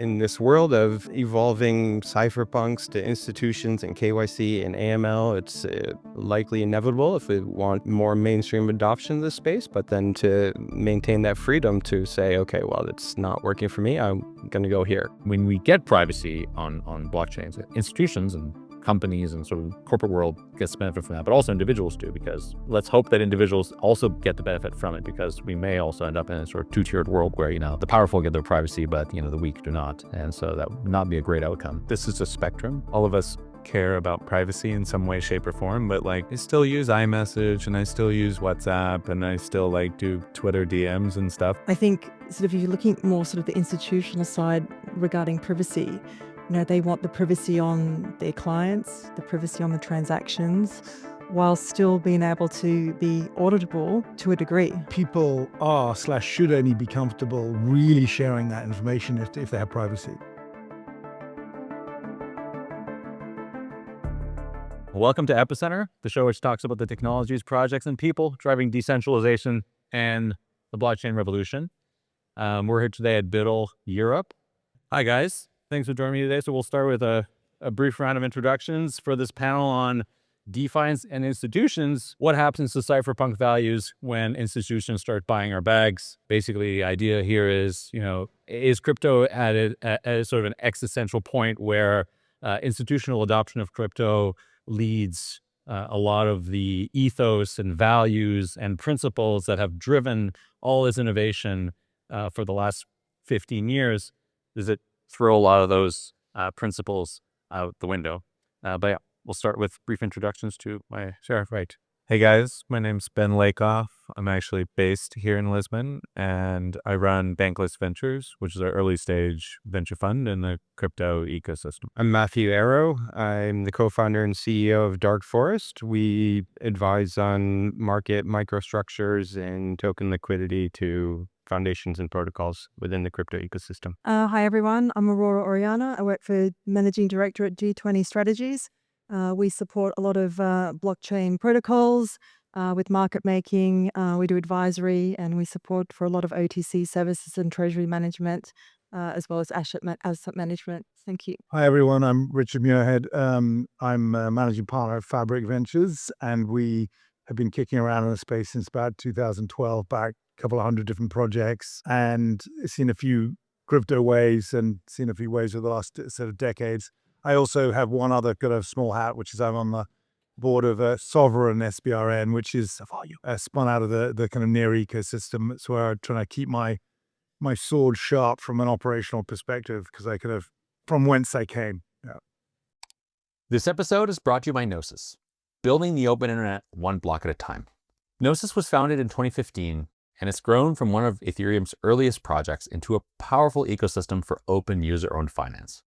In this world of evolving cypherpunks to institutions and KYC and AML, it's likely inevitable if we want more mainstream adoption of this space, but then to maintain that freedom to say, okay, well, it's not working for me, I'm going to go here. When we get privacy on blockchains, institutions and companies and sort of corporate world gets benefit from that, but also individuals do, because let's hope that individuals also get the benefit from it, because we may also end up in a sort of two-tiered world where, the powerful get their privacy, but, the weak do not. And so that would not be a great outcome. This is a spectrum. All of us care about privacy in some way, shape, or form, but I still use iMessage and I still use WhatsApp and I still do Twitter DMs and stuff. I think sort of if you're looking more sort of the institutional side regarding privacy, they want the privacy on their clients, the privacy on the transactions, while still being able to be auditable to a degree. People should only be comfortable really sharing that information if they have privacy. Welcome to Epicenter, the show which talks about the technologies, projects, and people driving decentralization and the blockchain revolution. We're here today at Buidl Europe. Hi, guys. Thanks for joining me today. So we'll start with a brief round of introductions for this panel on DeFi and institutions. What happens to cypherpunk values when institutions start buying our bags? Basically, the idea here is, is crypto at sort of an existential point where institutional adoption of crypto leads a lot of the ethos and values and principles that have driven all this innovation for the last 15 years? Does it throw a lot of those principles out the window? But yeah, we'll start with brief introductions to my sheriff. Right. Hey guys, my name's Ben Lakoff. I'm actually based here in Lisbon and I run Bankless Ventures, which is our early stage venture fund in the crypto ecosystem. I'm Matthew Arrow. I'm the co-founder and CEO of Dark Forest. We advise on market microstructures and token liquidity to foundations and protocols within the crypto ecosystem. Hi, everyone. I'm Aurora Orellana. I work for Managing Director at G20 Strategies. We support a lot of blockchain protocols with market making. We do advisory and we support for a lot of OTC services and treasury management, as well as asset management. Thank you. Hi, everyone. I'm Richard Muirhead. I'm a managing partner at Fabric Ventures, and we have been kicking around in the space since about 2012, back a couple of hundred different projects, and seen a few crypto waves and seen a few waves over the last sort of decades. I also have one other kind of small hat, which is I'm on the board of a Sovereign SBRN, which is spun out of the kind of near ecosystem. It's where I'm trying to keep my sword sharp from an operational perspective, because I kind of from whence I came. Yeah. This episode is brought to you by Gnosis, building the open internet one block at a time. Gnosis was founded in 2015, and it's grown from one of Ethereum's earliest projects into a powerful ecosystem for open user-owned finance.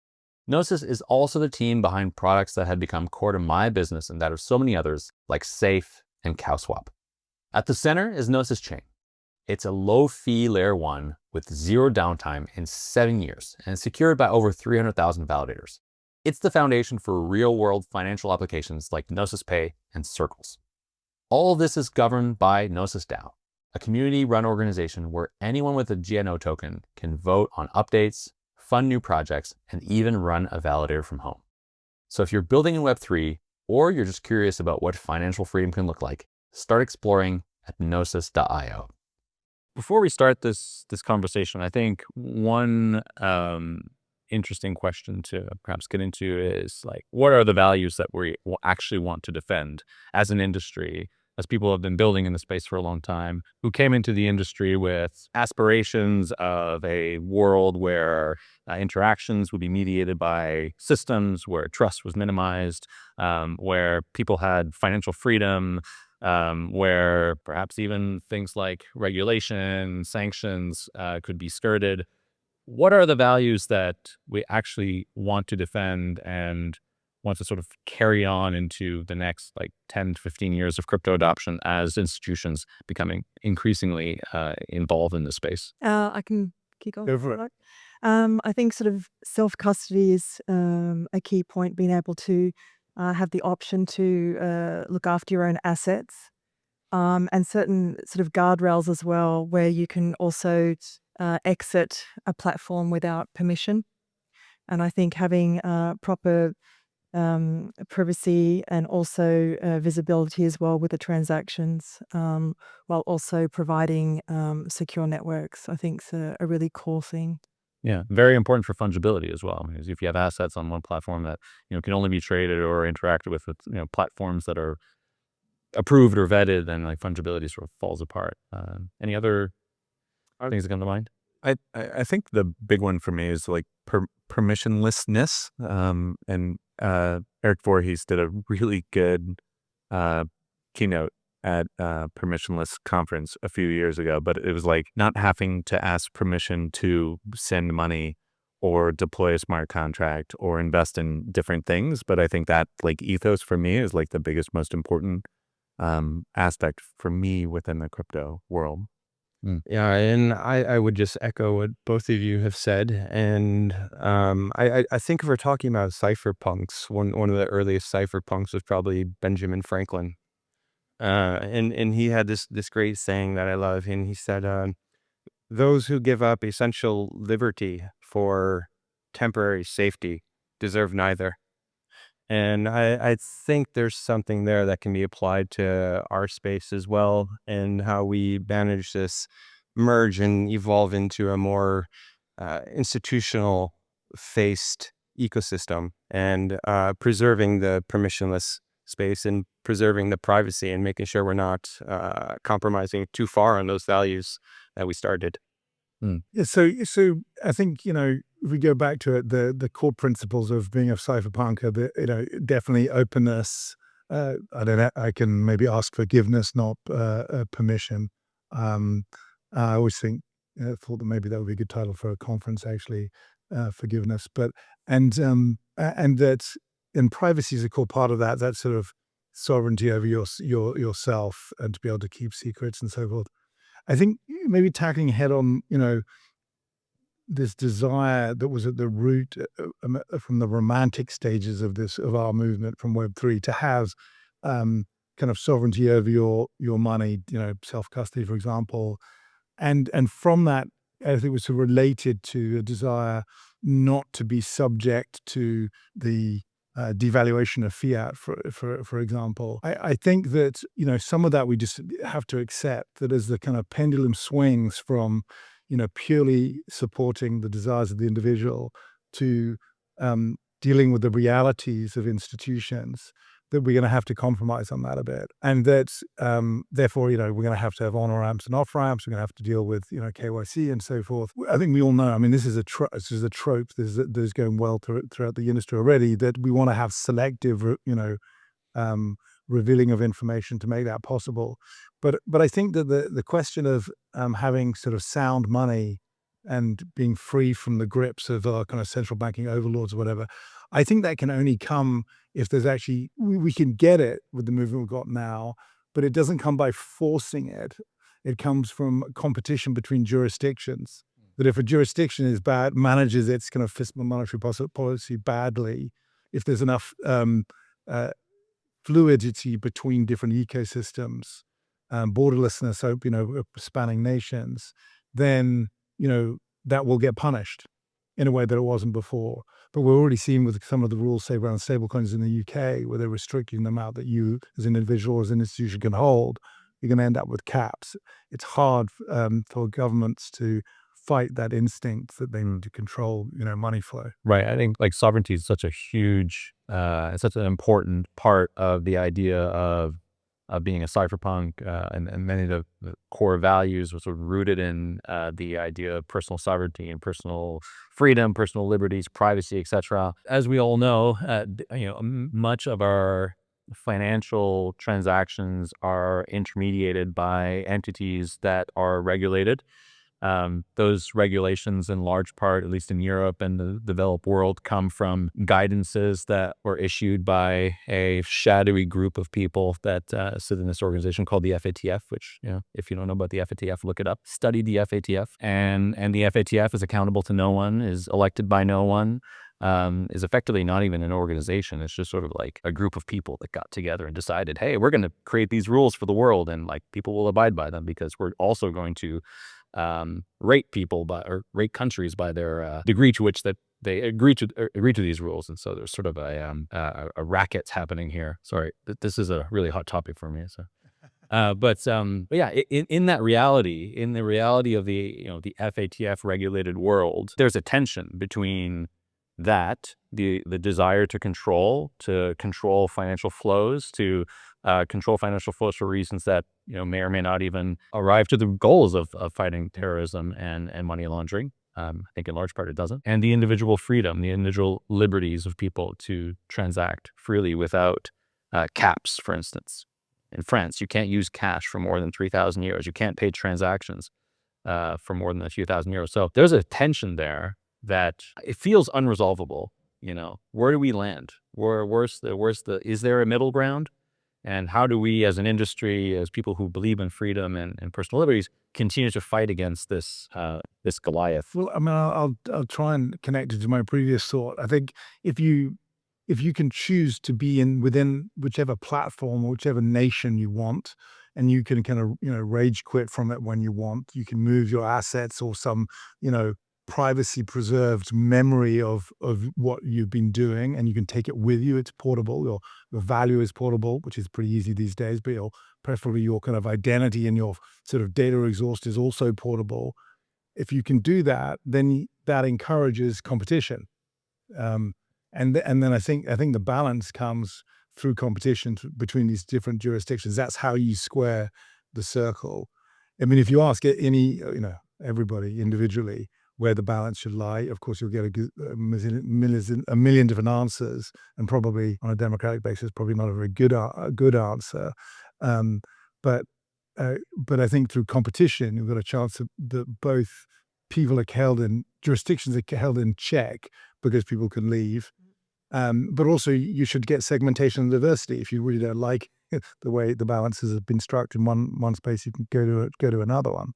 Gnosis is also the team behind products that have become core to my business and that of so many others, like Safe and CowSwap. At the center is Gnosis Chain. It's a low-fee layer 1 with zero downtime in 7 years and secured by over 300,000 validators. It's the foundation for real-world financial applications like Gnosis Pay and Circles. All of this is governed by Gnosis DAO, a community-run organization where anyone with a GNO token can vote on updates, fund new projects, and even run a validator from home. So if you're building in Web3, or you're just curious about what financial freedom can look like, start exploring at gnosis.io. Before we start this conversation, I think one interesting question to perhaps get into is what are the values that we actually want to defend as an industry, as people who have been building in the space for a long time, who came into the industry with aspirations of a world where interactions would be mediated by systems, where trust was minimized, where people had financial freedom, where perhaps even things like regulation, sanctions could be skirted. What are the values that we actually want to defend and want to sort of carry on into the next 10 to 15 years of crypto adoption as institutions becoming increasingly involved in this space? I can kick off. Go for it. I think sort of self-custody is a key point, being able to have the option to look after your own assets, and certain sort of guardrails as well, where you can also exit a platform without permission. And I think having proper privacy and also visibility as well with the transactions, while also providing secure networks, I think is a really core thing. Yeah, very important for fungibility as well. Because if you have assets on one platform that can only be traded or interacted with platforms that are approved or vetted, then like fungibility sort of falls apart. Any other things that come to mind? I think the big one for me is like permissionlessness. And Eric Voorhees did a really good keynote at Permissionless conference a few years ago, but it was like not having to ask permission to send money or deploy a smart contract or invest in different things. But I think that like ethos for me is like the biggest, most important aspect for me within the crypto world. Yeah, and I would just echo what both of you have said. And I think if we're talking about cypherpunks, one of the earliest cypherpunks was probably Benjamin Franklin. And he had this great saying that I love, and he said, "Those who give up essential liberty for temporary safety deserve neither." And I think there's something there that can be applied to our space as well, and how we manage this merge and evolve into a more institutional faced ecosystem, and preserving the permissionless space and preserving the privacy and making sure we're not compromising too far on those values that we started. Yeah, so I think if we go back to it, the core principles of being a cypherpunk are definitely openness. I don't know, I can maybe ask forgiveness, not permission. I always thought that maybe that would be a good title for a conference, actually, forgiveness. But and that, and privacy is a core part of that. That sort of sovereignty over yourself, and to be able to keep secrets and so forth. I think maybe tackling head on, this desire that was at the root from the romantic stages of our movement from Web3 to have kind of sovereignty over your money, self-custody, for example. And from that, I think it was related to a desire not to be subject to the devaluation of fiat, for example. I think that, some of that we just have to accept, that as the kind of pendulum swings from, purely supporting the desires of the individual to dealing with the realities of institutions, that we're going to have to compromise on that a bit. And that, therefore, we're going to have on-ramps and off-ramps. We're going to have to deal with, KYC and so forth. I think we all know, this is a trope that is going well throughout the industry already, that we want to have selective, revealing of information to make that possible. But I think that the question of having sort of sound money and being free from the grips of kind of central banking overlords or whatever, I think that can only come if there's actually, we can get it with the movement we've got now, but it doesn't come by forcing it. It comes from competition between jurisdictions. That if a jurisdiction is bad, manages its kind of fiscal monetary policy badly, if there's enough fluidity between different ecosystems, borderlessness, spanning nations, then, that will get punished in a way that it wasn't before. But we're already seeing with some of the rules, say, around stablecoins in the UK, where they're restricting the amount that you as an individual or as an institution can hold, you're going to end up with caps. It's hard for governments to fight that instinct that they need to control, money flow. Right. I think like sovereignty is such a huge, such an important part of the idea of being a cypherpunk, and many of the core values were sort of rooted in the idea of personal sovereignty and personal freedom, personal liberties, privacy, etc. As we all know, much of our financial transactions are intermediated by entities that are regulated. Those regulations in large part, at least in Europe and the developed world, come from guidances that were issued by a shadowy group of people that sit in this organization called the FATF, which, if you don't know about the FATF, look it up. Study the FATF. And the FATF is accountable to no one, is elected by no one, is effectively not even an organization. It's just sort of like a group of people that got together and decided, hey, we're going to create these rules for the world, and like people will abide by them because we're also going to rate people by, or rate countries by their degree to which that they agree to these rules, and so there's sort of a racket happening here. Sorry, this is a really hot topic for me. So, but yeah, in that reality, in the reality of the FATF regulated world, there's a tension between that the desire to control financial flows, to control financial flows for reasons that may or may not even arrive to the goals of fighting terrorism and money laundering. I think in large part it doesn't. And the individual freedom, the individual liberties of people to transact freely without caps, for instance. In France, you can't use cash for more than 3,000 euros. You can't pay transactions for more than a few thousand euros. So there's a tension there that it feels unresolvable. Where do we land? Is there a middle ground? And how do we, as an industry, as people who believe in freedom and personal liberties, continue to fight against this Goliath? Well, I mean, I'll try and connect it to my previous thought. I think if you can choose to be within whichever platform or whichever nation you want, and you can kind of rage quit from it when you want, you can move your assets or some privacy preserved memory of what you've been doing, and you can take it with you. It's portable. Your value is portable, which is pretty easy these days, but preferably your kind of identity and your sort of data exhaust is also portable. If you can do that, then that encourages competition. And then I think the balance comes through competition between these different jurisdictions. That's how you square the circle. I mean, if you ask everybody individually where the balance should lie, of course you'll get a million different answers, and probably on a democratic basis, probably not a very good answer. But I think through competition, you've got a chance that both people are jurisdictions are held in check because people can leave. But also you should get segmentation and diversity. If you really don't like the way the balances have been struck in one space, you can go to another one,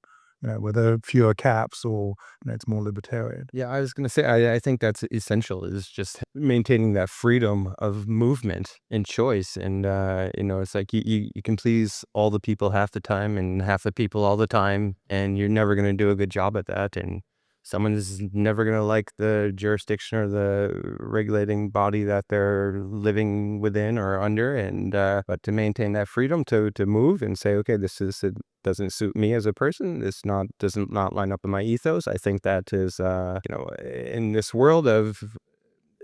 where there are fewer caps or it's more libertarian. Yeah, I was going to say, I think that's essential, is just maintaining that freedom of movement and choice. And, it's like you can please all the people half the time and half the people all the time, and you're never going to do a good job at that. And someone is never going to like the jurisdiction or the regulating body that they're living within or under. And but to maintain that freedom to move and say, okay, it doesn't suit me as a person. This doesn't line up with my ethos. I think that is in this world of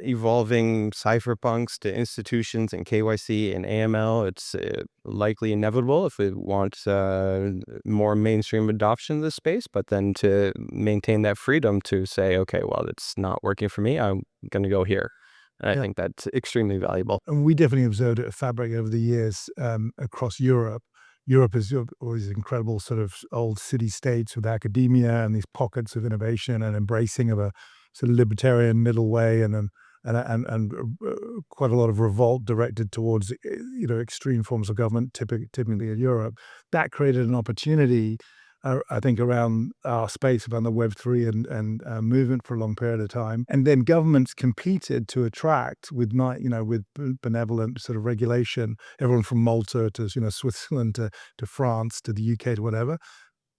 evolving cypherpunks to institutions and KYC and AML, it's likely inevitable if we want more mainstream adoption of this space, but then to maintain that freedom to say, okay, well, it's not working for me, I'm going to go here. And I think that's extremely valuable. And we definitely observed it at Fabric over the years across Europe. Europe is always incredible sort of old city-states with academia and these pockets of innovation and embracing of a sort of libertarian middle way, and quite a lot of revolt directed towards extreme forms of government, typically in Europe. That created an opportunity, I think, around our space, around the Web3 and movement for a long period of time. And then governments competed to attract with benevolent sort of regulation, everyone from Malta to Switzerland to France to the UK to whatever.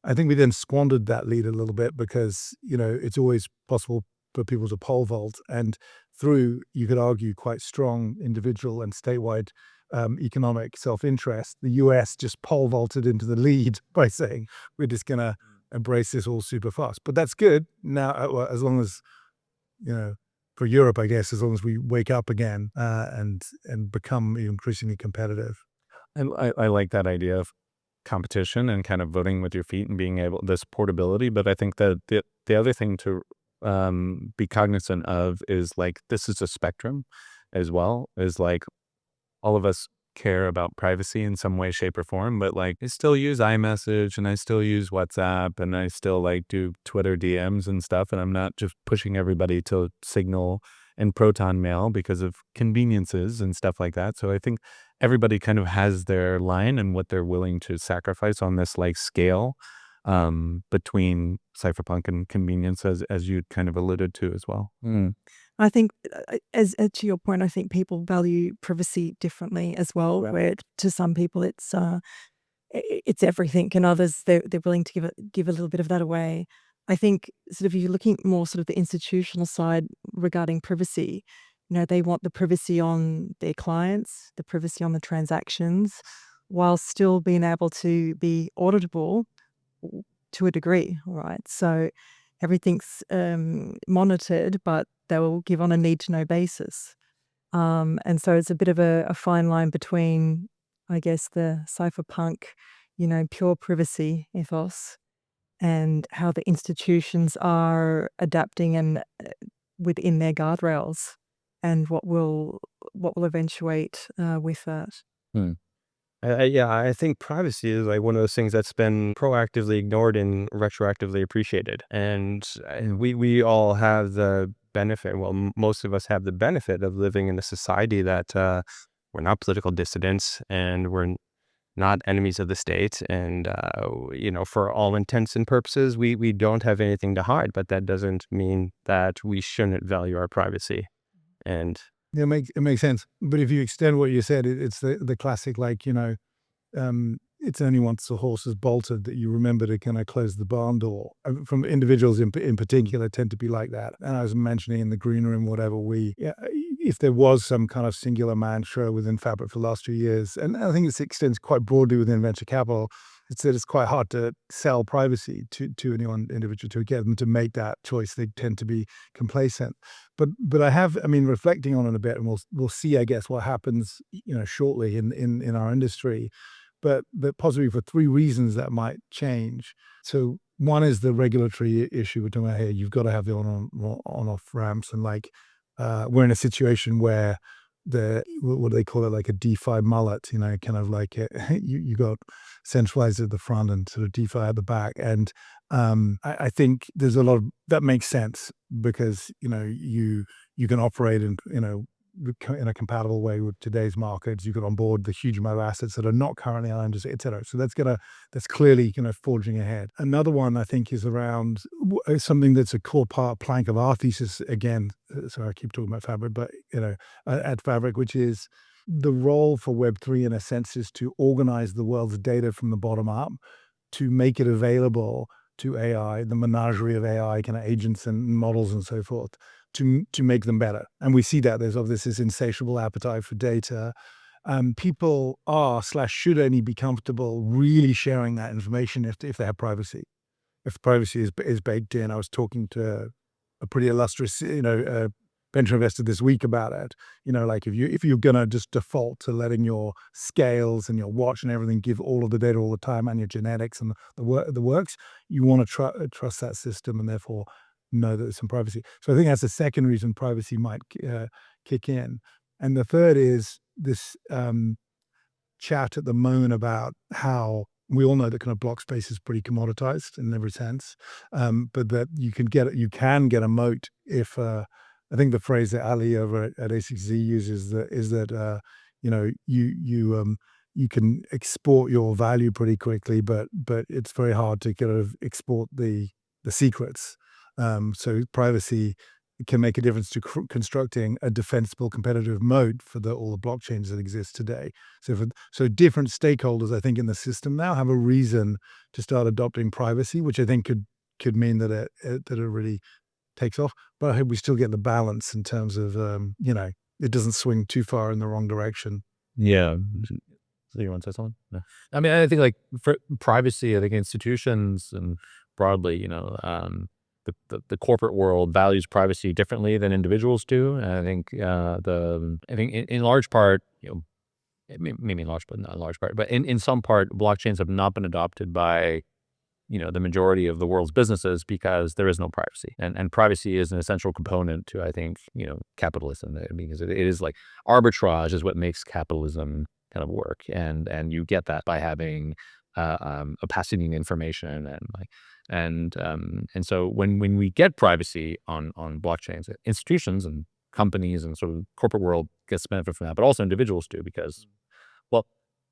I think we then squandered that lead a little bit because it's always possible for people to pole vault, and through, you could argue, quite strong individual and statewide economic self-interest, the US just pole vaulted into the lead by saying, we're just going to embrace this all super fast. But that's good now, as long as, for Europe, I guess, as long as we wake up again and become increasingly competitive. I like that idea of competition and kind of voting with your feet and being able, this portability. But I think that the other thing to be cognizant of is like, this is a spectrum as well, is like all of us care about privacy in some way, shape, or form, but like I still use iMessage and I still use WhatsApp and I still like do Twitter DMs and stuff, and I'm not just pushing everybody to Signal and Proton Mail because of conveniences and stuff like that. So I think everybody kind of has their line and what they're willing to sacrifice on this like scale between cypherpunk and convenience, as you kind of alluded to as well. I think, as to your point, I think people value privacy differently as well. Where to some people it's everything, and others they're willing to give a little bit of that away. I think sort of if you're looking more sort of the institutional side regarding privacy, they want the privacy on their clients, the privacy on the transactions, while still being able to be auditable to a degree, right? So everything's monitored, but they will give on a need-to-know basis. And so it's a bit of a fine line between, I guess, the cypherpunk, pure privacy ethos and how the institutions are adapting and within their guardrails and what will eventuate with that. I think privacy is like one of those things that's been proactively ignored and retroactively appreciated. And we all have the benefit, well, most of us have the benefit of living in a society that we're not political dissidents and we're not enemies of the state. And, for all intents and purposes, we don't have anything to hide, but that doesn't mean that we shouldn't value our privacy. And it makes sense. But if you extend what you said, it's the classic, it's only once the horse is bolted that you remember to kind of close the barn door. From individuals in particular tend to be like that. And I was mentioning in the green room, whatever, if there was some kind of singular mantra within Fabric for the last 2 years, and I think this extends quite broadly within venture capital, it's that it's quite hard to sell privacy to any one individual to get them to make that choice. They tend to be complacent. But reflecting on it a bit, and we'll see, I guess, what happens, shortly in our industry. But possibly for 3 reasons that might change. So one is the regulatory issue we're talking about here. You've got to have the on-off ramps, and we're in a situation where what do they call it, like a DeFi mullet, kind of like you got centralized at the front and sort of DeFi at the back. And I think there's a lot of that makes sense because you can operate in a compatible way with today's markets. You can onboard the huge amount of assets that are not currently owned, et cetera. So that's clearly forging ahead. Another one I think is around something that's a core plank of our thesis. Again, sorry, I keep talking about Fabric, but at Fabric, which is the role for Web3 in a sense is to organize the world's data from the bottom up, to make it available to AI, the menagerie of AI kind of agents and models and so forth, to make them better. And we see that there's obviously this insatiable appetite for data. People should only be comfortable really sharing that information if they have privacy. If privacy is baked in. I was talking to a pretty illustrious, venture investor this week about it. If you're gonna just default to letting your scales and your watch and everything give all of the data all the time and your genetics and the works, you want to trust that system and therefore know that there's some privacy. So I think that's the second reason privacy might kick in. And the third is this chat at the moment about how we all know that kind of block space is pretty commoditized in every sense, but that you can get a moat if I think the phrase that Ali over at ACZ uses is that you can export your value pretty quickly, but it's very hard to kind of export the secrets. So privacy can make a difference to constructing a defensible competitive moat for all the blockchains that exist today. So different stakeholders, I think, in the system now have a reason to start adopting privacy, which I think could mean that it really takes off. But I hope we still get the balance in terms of it doesn't swing too far in the wrong direction. Yeah. So you want to say something? No. I think like for privacy, I think institutions and broadly, the corporate world values privacy differently than individuals do. And I think in large part, maybe in large part, not in large part, but in some part, blockchains have not been adopted by the majority of the world's businesses because there is no privacy, and privacy is an essential component to, I think, capitalism, because it is like arbitrage is what makes capitalism kind of work, and you get that by having opacity in information and so when we get privacy on blockchains, institutions and companies and sort of corporate world gets benefit from that, but also individuals do, because, well,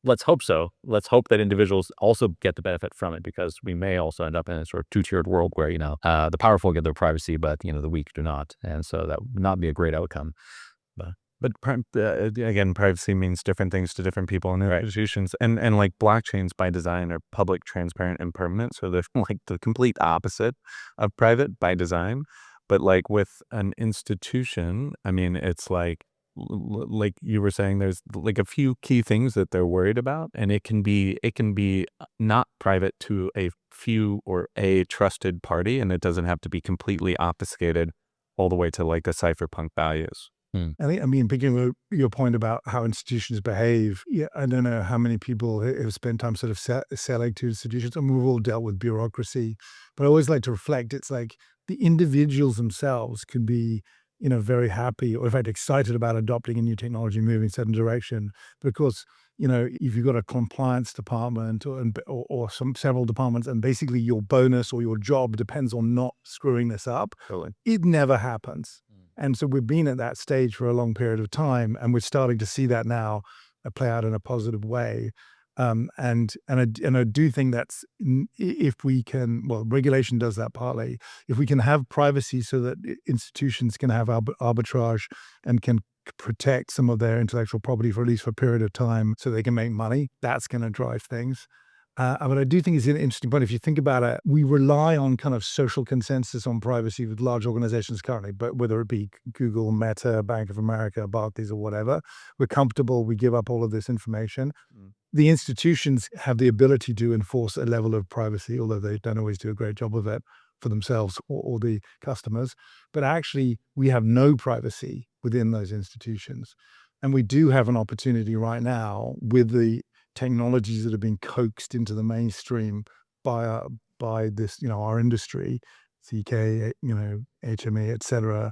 let's hope so. Let's hope that individuals also get the benefit from it, because we may also end up in a sort of two-tiered world where, the powerful get their privacy, but, the weak do not. And so that would not be a great outcome. But But again, privacy means different things to different people and institutions. And like blockchains by design are public, transparent, and permanent. So they're like the complete opposite of private by design. But like with an institution, I mean, it's like you were saying, there's like a few key things that they're worried about, and it can be not private to a few or a trusted party, and it doesn't have to be completely obfuscated all the way to like the cypherpunk values. I mean, picking up your point about how institutions behave, I don't know how many people have spent time sort of selling to institutions, and we've all dealt with bureaucracy. But I always like to reflect, it's like the individuals themselves can be, very happy or in fact excited about adopting a new technology, moving in a certain direction. But of course, if you've got a compliance department or several departments, and basically your bonus or your job depends on not screwing this up, Totally. it never happens. And so we've been at that stage for a long period of time, and we're starting to see that now play out in a positive way. And I do think that's, if we can, well, regulation does that partly. If we can have privacy so that institutions can have arbitrage and can protect some of their intellectual property for at least for a period of time so they can make money, that's going to drive things. But I do think it's an interesting point. If you think about it, we rely on kind of social consensus on privacy with large organizations currently, but whether it be Google, Meta, Bank of America, Barclays, or whatever, we're comfortable, we give up all of this information. The institutions have the ability to enforce a level of privacy, although they don't always do a great job of it for themselves or the customers. But actually, we have no privacy within those institutions. And we do have an opportunity right now with the technologies that have been coaxed into the mainstream by this, our industry, CK, HME, etc.,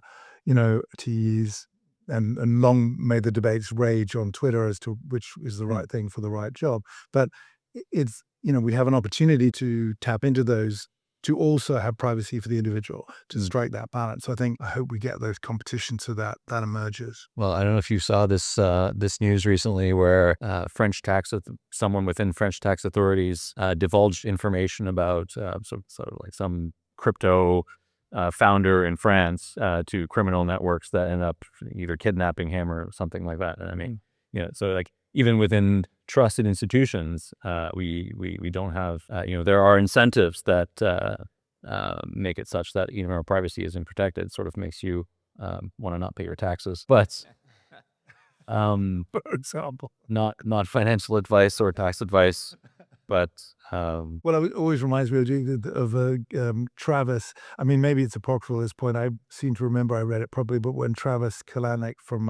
T's, and long may the debates rage on Twitter as to which is the right thing for the right job. But it's, we have an opportunity to tap into those, to also have privacy for the individual, to strike that balance. So I hope we get those competitions so that emerges. Well, I don't know if you saw this this news recently where someone within French tax authorities divulged information about sort of like some crypto founder in France to criminal networks that end up either kidnapping him or something like that. And I mean, so like even within trusted institutions, we don't have, there are incentives that make it such that our privacy isn't protected. It sort of makes you want to not pay your taxes. But For example. not financial advice or tax advice, but Well, it always reminds me of Travis. I mean, maybe it's apocryphal at this point. I seem to remember I read it probably, but when Travis Kalanick from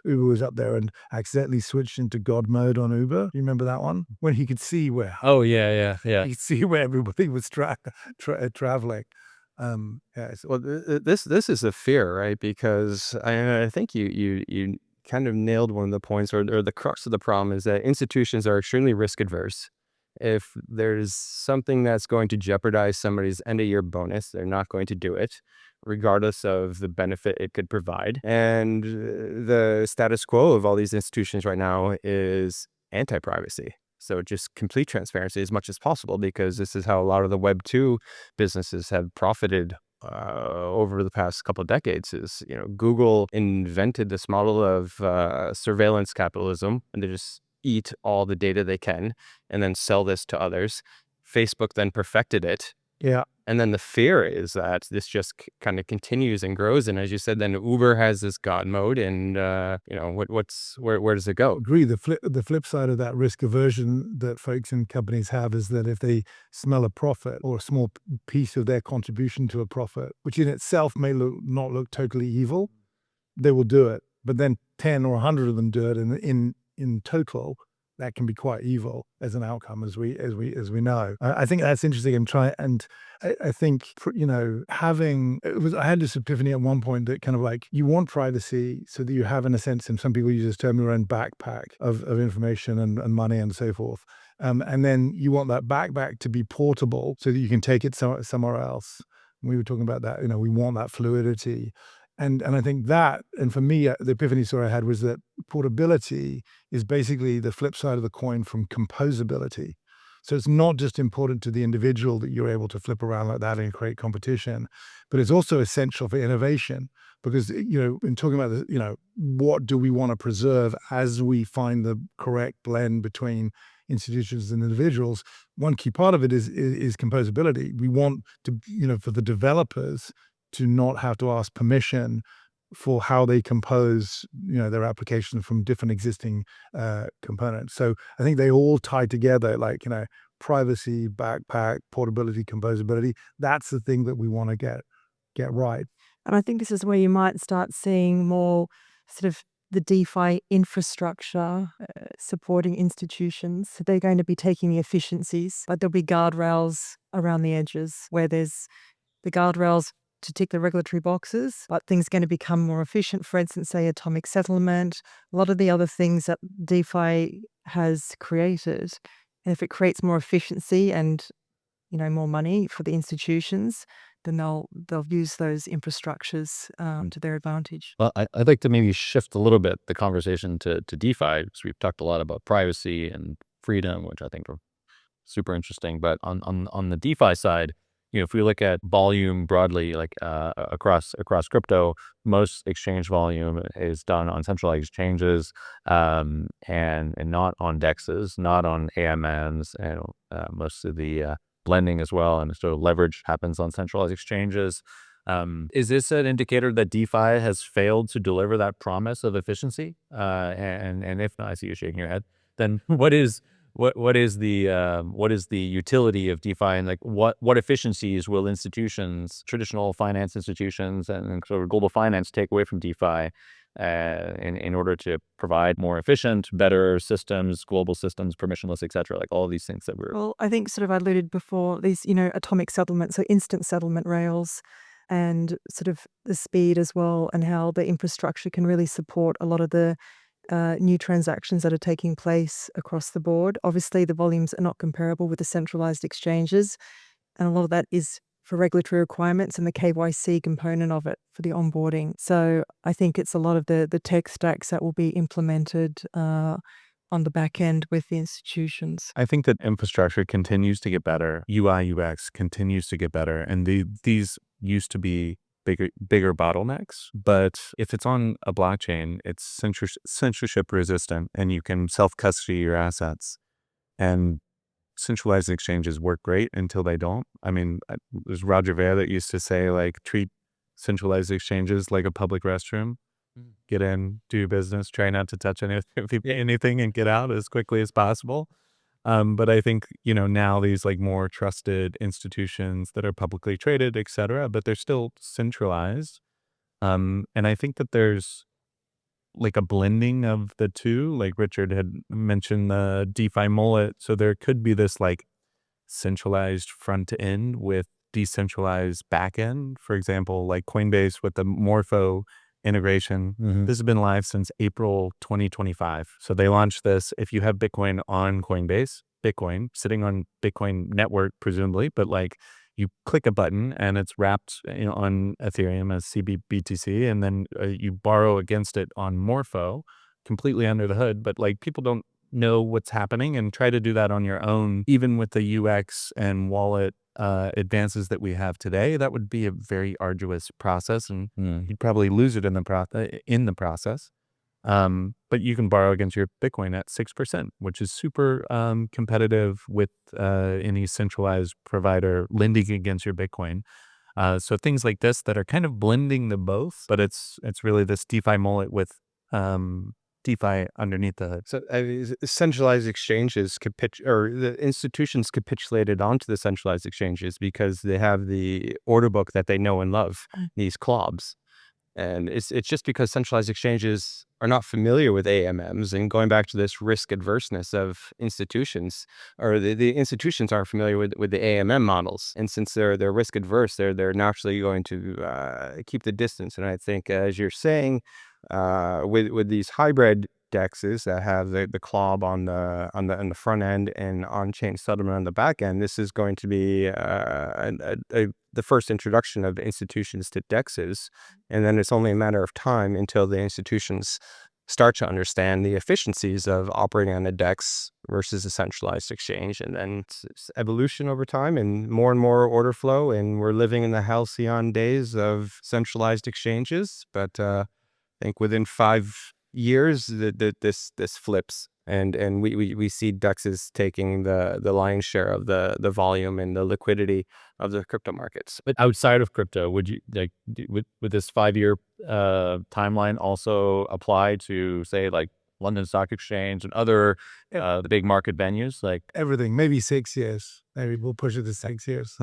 Uber was up there and accidentally switched into God mode on Uber. You remember that one? When he could see where yeah. he could see where everybody was traveling. Well, this is a fear, right? Because I think you kind of nailed one of the points, or the crux of the problem is that institutions are extremely risk adverse. If there's something that's going to jeopardize somebody's end of year bonus, they're not going to do it, regardless of the benefit it could provide. And the status quo of all these institutions right now is anti-privacy. So just complete transparency as much as possible, because this is how a lot of the Web 2 businesses have profited over the past couple of decades. Is Google invented this model of surveillance capitalism, and they just eat all the data they can and then sell this to others. Facebook then perfected it. Yeah. And then the fear is that this just kind of continues and grows. And as you said, then Uber has this God mode, and where does it go? Agree. The flip side of that risk aversion that folks in companies have is that if they smell a profit or a small piece of their contribution to a profit, which in itself may not look totally evil, they will do it. But then 10 or 100 of them do it, and in total, that can be quite evil as an outcome, as we know. I think that's interesting. I think I had this epiphany at one point that kind of like, you want privacy so that you have, in a sense, and some people use this term, your own backpack of information and money and so forth. And then you want that backpack to be portable so that you can take it somewhere else. We were talking about that. We want that fluidity. And I think that, and for me, the epiphany story I had was that portability is basically the flip side of the coin from composability. So it's not just important to the individual that you're able to flip around like that and create competition, but it's also essential for innovation because, in talking about what do we want to preserve as we find the correct blend between institutions and individuals, one key part of it is composability. We want to, for the developers to not have to ask permission for how they compose, their application from different existing components. So I think they all tie together, like, privacy, backpack, portability, composability. That's the thing that we want to get right. And I think this is where you might start seeing more sort of the DeFi infrastructure supporting institutions. So they're going to be taking the efficiencies, but there'll be guardrails around the edges where there's the guardrails to tick the regulatory boxes, but things are going to become more efficient. For instance, say atomic settlement, a lot of the other things that DeFi has created. And if it creates more efficiency and, more money for the institutions, then they'll use those infrastructures to their advantage. Well, I'd like to maybe shift a little bit the conversation to DeFi, because we've talked a lot about privacy and freedom, which I think are super interesting. But on the DeFi side, if we look at volume broadly, like across crypto, most exchange volume is done on centralized exchanges, and not on DEXs, not on AMNs, and most of the blending as well, and so leverage happens on centralized exchanges. Is this an indicator that DeFi has failed to deliver that promise of efficiency? And if not, I see you shaking your head. Then what is the utility of DeFi, and like what efficiencies will institutions, traditional finance institutions, and sort of global finance take away from DeFi in order to provide more efficient, better systems, global systems, permissionless, et cetera, like all of these things that we're... Well, I think sort of I alluded before, these, atomic settlement, so instant settlement rails, and sort of the speed as well, and how the infrastructure can really support a lot of the new transactions that are taking place across the board. Obviously, the volumes are not comparable with the centralized exchanges, and a lot of that is for regulatory requirements and the KYC component of it for the onboarding. So I think it's a lot of the tech stacks that will be implemented on the back end with the institutions. I think that infrastructure continues to get better. UI, UX continues to get better. And these used to be bigger bottlenecks. But if it's on a blockchain, it's censorship resistant, and you can self-custody your assets. And centralized exchanges work great until they don't. I mean, there's Roger Ver that used to say, like, treat centralized exchanges like a public restroom. Get in, do your business, try not to touch anything, and get out as quickly as possible. But I think, now these like more trusted institutions that are publicly traded, et cetera, but they're still centralized. And I think that there's like a blending of the two, like Richard had mentioned the DeFi Mullet. So there could be this like centralized front end with decentralized back end. For example, like Coinbase with the Morpho integration. Mm-hmm. This has been live since April 2025. So they launched this. If you have Bitcoin on Coinbase, Bitcoin sitting on Bitcoin network, presumably, but like you click a button and it's wrapped on Ethereum as CBBTC, and then you borrow against it on Morpho, completely under the hood. But like people don't know what's happening, and try to do that on your own, even with the UX and wallet advances that we have today. That would be a very arduous process, and you'd probably lose it in the process. But you can borrow against your Bitcoin at 6%, which is super competitive with any centralized provider lending against your Bitcoin. So things like this that are kind of blending the both, but it's really this DeFi Mullet with DeFi underneath the hood. So centralized exchanges or the institutions capitulated onto the centralized exchanges because they have the order book that they know and love, these clubs. And it's just because centralized exchanges are not familiar with AMMs, and going back to this risk adverseness of institutions, or the institutions aren't familiar with the AMM models. And since they're risk adverse, they're naturally going to keep the distance. And I think, as you're saying, with these hybrid DEXs that have the CLOB on the front end and on-chain settlement on the back end, this is going to be the first introduction of institutions to DEXs, and then it's only a matter of time until the institutions start to understand the efficiencies of operating on a DEX versus a centralized exchange. And then it's evolution over time and more order flow. And we're living in the halcyon days of centralized exchanges. But I think within 5 years, this flips. And we see DEXs taking the lion's share of the volume and the liquidity of the crypto markets. But outside of crypto, would you like would this 5-year timeline also apply to, say, like London Stock Exchange and other the big market venues? Like Everything, maybe 6 years. Maybe we'll push it to 6 years.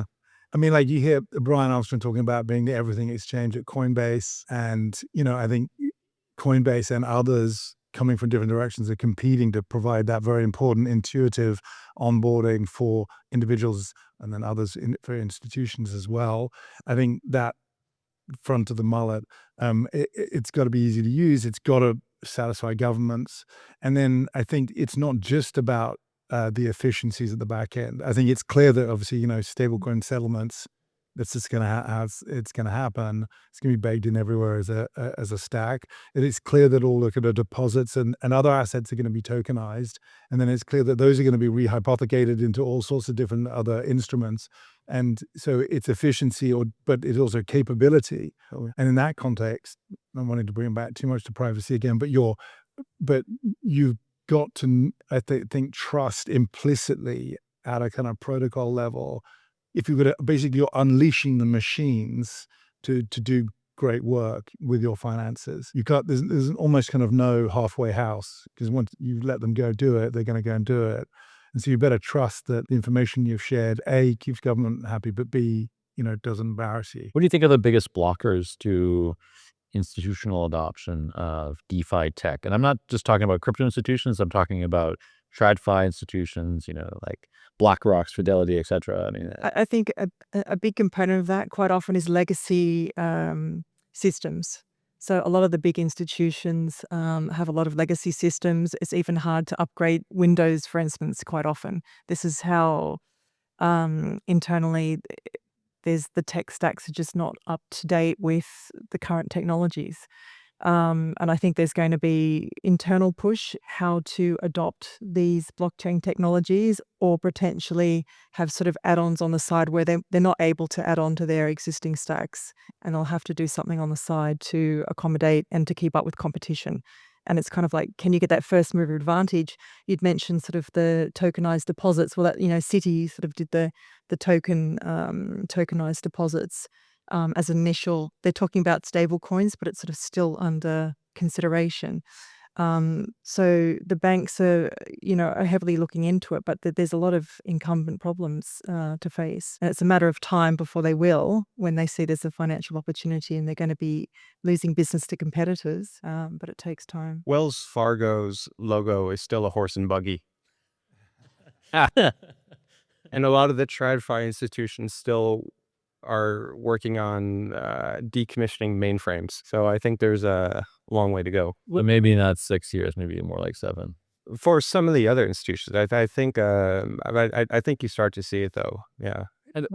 I mean, like you hear Brian Armstrong talking about being the everything exchange at Coinbase. And, I think Coinbase and others coming from different directions are competing to provide that very important intuitive onboarding for individuals and then others for institutions as well. I think that front of the mullet, it's got to be easy to use. It's got to satisfy governments. And then I think it's not just about the efficiencies at the back end. I think it's clear that obviously, stablecoin settlements, that's just going to it's going to happen. It's going to be baked in everywhere as a stack. It is clear that all liquid deposits and other assets are going to be tokenized. And then it's clear that those are going to be rehypothecated into all sorts of different other instruments. And so it's efficiency, but it's also capability. And in that context, I don't want to bring back too much to privacy again, but you've got to, I think, trust implicitly at a kind of protocol level. If you're unleashing the machines to do great work with your finances, there's almost kind of no halfway house, because once you let them go do it, they're going to go and do it. And so you better trust that the information you've shared, A, keeps government happy, but B, doesn't embarrass you. what do you think are the biggest blockers to institutional adoption of DeFi tech? And I'm not just talking about crypto institutions. I'm talking about TradFi institutions, like BlackRock's, Fidelity, etc. I mean, I think a big component of that quite often is legacy systems. So a lot of the big institutions have a lot of legacy systems. It's even hard to upgrade Windows, for instance, quite often. This is how internally there's the tech stacks are just not up to date with the current technologies. And I think there's going to be internal push how to adopt these blockchain technologies, or potentially have sort of add-ons on the side where they're not able to add on to their existing stacks, and they'll have to do something on the side to accommodate and to keep up with competition. And it's kind of like, can you get that first mover advantage? You'd mentioned sort of the tokenized deposits. Well, that, Citi sort of did the tokenized deposits. As initial, they're talking about stable coins, but it's sort of still under consideration. So the banks are heavily looking into it, but there's a lot of incumbent problems to face. And it's a matter of time before they will, when they see there's a financial opportunity and they're going to be losing business to competitors. But it takes time. Wells Fargo's logo is still a horse and buggy. And a lot of the TradFi institutions still are working on decommissioning mainframes. So I think there's a long way to go. but maybe not 6 years, maybe more like 7. For some of the other institutions, I think I think you start to see it though. Yeah. And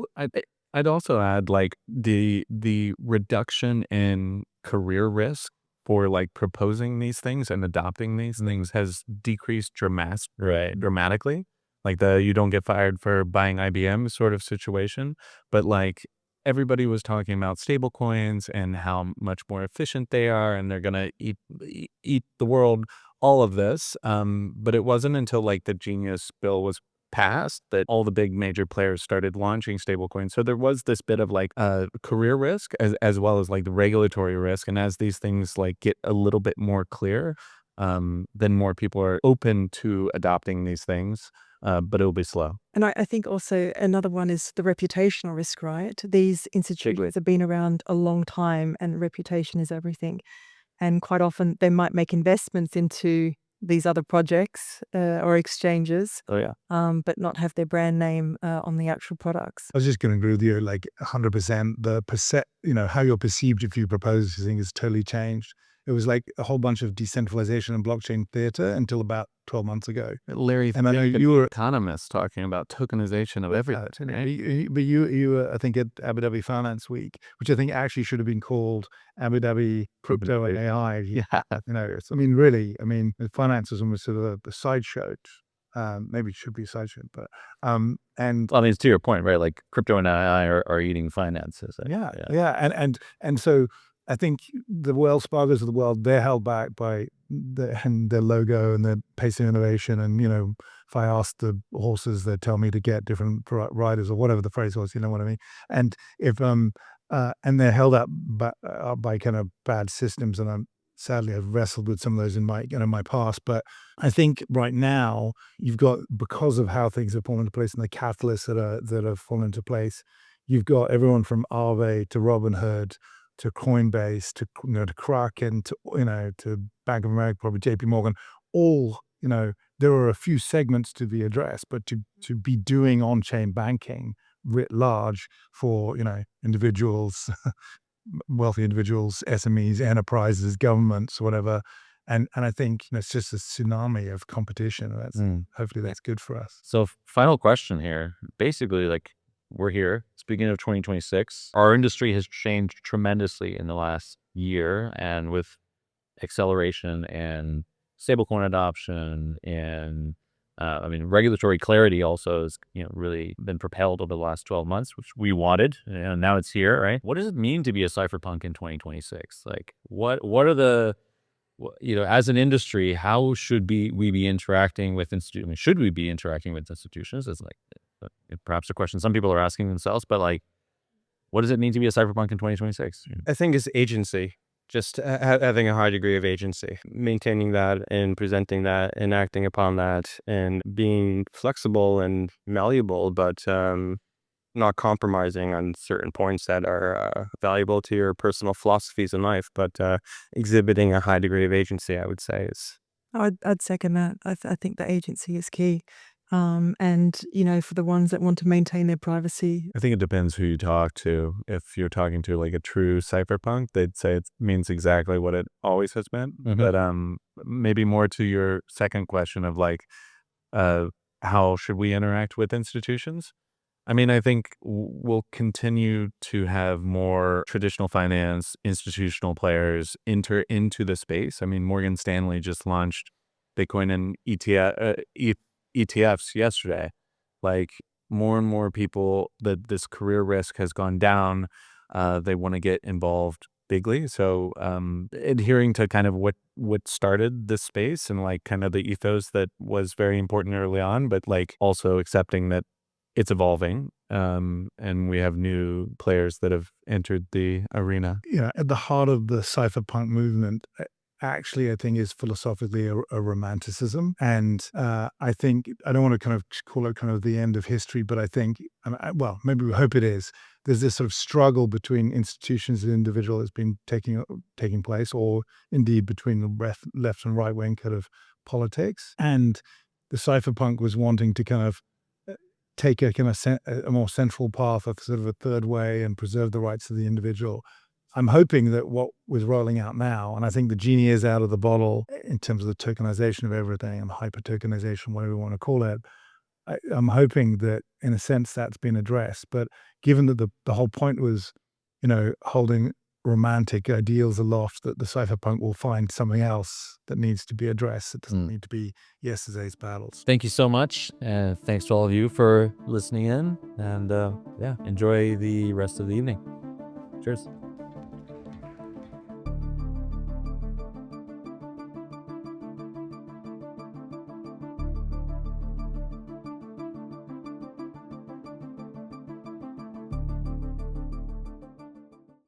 I'd also add, like, the reduction in career risk for like proposing these things and adopting these things has decreased dramatically. Like the you don't get fired for buying IBM sort of situation. But like everybody was talking about stable coins and how much more efficient they are, and they're gonna eat the world, all of this. But it wasn't until like the Genius bill was passed that all the big major players started launching stablecoins. So there was this bit of like career risk as well as like the regulatory risk. And as these things like get a little bit more clear, then more people are open to adopting these things. But it'll be slow. And I think also another one is the reputational risk, right? These institutions have been around a long time, and reputation is everything. And quite often they might make investments into these other projects or exchanges, but not have their brand name on the actual products. I was just going to agree with you, like 100%. How you're perceived if you propose this thing has totally changed. It was like a whole bunch of decentralization and blockchain theater until about 12 months ago. Larry, and I know you were economists talking about tokenization of everything. Right? But you were, I think, at Abu Dhabi Finance Week, which I think actually should have been called Abu Dhabi Crypto and AI. Yeah. I mean, really, finance was almost sort of the sideshow. Maybe it should be a side chain, but and Well, I mean, it's to your point, right? Like crypto and AI are eating finances. and so I think the Wells Fargo's of the world, they're held back by their logo and their pace of innovation. And, if I ask the horses, they tell me to get different riders or whatever the phrase was, you know what I mean? And if, and they're held up by kind of bad systems. And sadly, I've wrestled with some of those in my past. But I think right now you've got, because of how things have fallen into place and the catalysts that have fallen into place, you've got everyone from Aave to Robinhood to Coinbase to Kraken to Bank of America, probably JP Morgan, all, there are a few segments to be addressed, but to be doing on-chain banking writ large for, individuals, wealthy individuals, SMEs, enterprises, governments, whatever. And I think it's just a tsunami of competition. Hopefully that's good for us. So final question here, basically, like, we're here, speaking of 2026, our industry has changed tremendously in the last year, and with acceleration and stablecoin adoption and regulatory clarity also has really been propelled over the last 12 months, which we wanted, and now it's here, right? What does it mean to be a cypherpunk in 2026? Like, what are the, as an industry, how should we be interacting with institutions? Should we be interacting with institutions? It's like perhaps a question some people are asking themselves, but like, what does it mean to be a cypherpunk in 2026? I think it's agency, just having a high degree of agency, maintaining that and presenting that and acting upon that and being flexible and malleable, but not compromising on certain points that are valuable to your personal philosophies in life, but exhibiting a high degree of agency, I would say, is. I'd second that. I think the agency is key. And, for the ones that want to maintain their privacy. I think it depends who you talk to. If you're talking to like a true cypherpunk, they'd say it means exactly what it always has been. Mhm. But maybe more to your second question of like, how should we interact with institutions? I mean, I think we'll continue to have more traditional finance, institutional players enter into the space. I mean, Morgan Stanley just launched Bitcoin and ETFs yesterday. Like, more and more people, that this career risk has gone down. They want to get involved bigly. So adhering to kind of what started this space and like kind of the ethos that was very important early on, but like also accepting that it's evolving, and we have new players that have entered the arena. At the heart of the cypherpunk movement, actually, I think is philosophically a romanticism. And I think, I don't want to kind of call it kind of the end of history, but I think, well, maybe we hope it is. There's this sort of struggle between institutions and individual that's been taking place, or indeed between the left and right wing kind of politics. And the cypherpunk was wanting to kind of take a kind of a more central path of sort of a third way and preserve the rights of the individual. I'm hoping that what was rolling out now, and I think the genie is out of the bottle in terms of the tokenization of everything and hyper-tokenization, whatever you want to call it. I'm hoping that in a sense that's been addressed. But given that the whole point was, holding romantic ideals aloft, that the cypherpunk will find something else that needs to be addressed. It doesn't need to be yesterday's battles. Thank you so much. And thanks to all of you for listening in. And enjoy the rest of the evening. Cheers.